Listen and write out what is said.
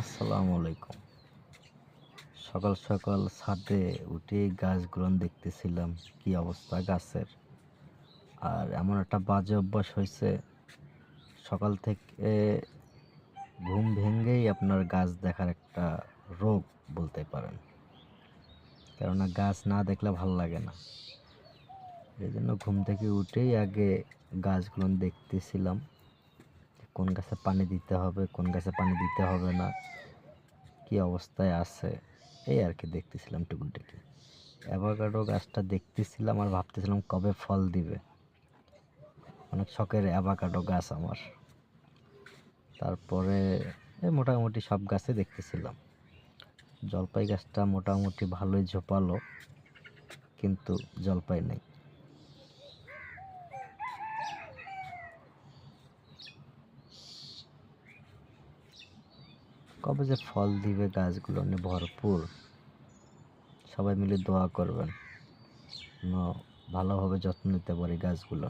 আসসালামু আলাইকুম। সকাল সকাল ছাদে উঠে গাছগুলো দেখতেছিলাম, কি অবস্থা গাছের। আর এমন একটা বাজে অভ্যাস হয়েছে, সকাল থেকে ঘুম ভেঙেই আপনার গাছ দেখার একটা রোগ বলতে পারেন। কেননা গাছ না দেখলে ভাল লাগে না। এই জন্য ঘুম থেকে উঠেই আগে গাছগুলো দেখতেছিলাম, কোন গাছে পানি দিতে হবে, কোন গাছে পানি দিতে হবে না, কি অবস্থায় আছে, এই আর কি দেখতেছিলাম টুকিটাকি। অ্যাভোকাডো গাছটা দেখতেছিলাম আর ভাবতেছিলাম কবে ফল দিবে। অনেক শখের অ্যাভোকাডো গাছ আমার। তারপরে মোটামুটি সব গাছে দেখতেছিলাম। জলপাই গাছটা মোটামুটি ভালোই ঝোপালো, কিন্তু জলপাই নেই। কবে যে ফল দিবে গাছগুলো নিয়ে ভরপুর। সবাই মিলে দোয়া করবেন, ভালোভাবে যত্ন নিতে পারি গাছগুলো।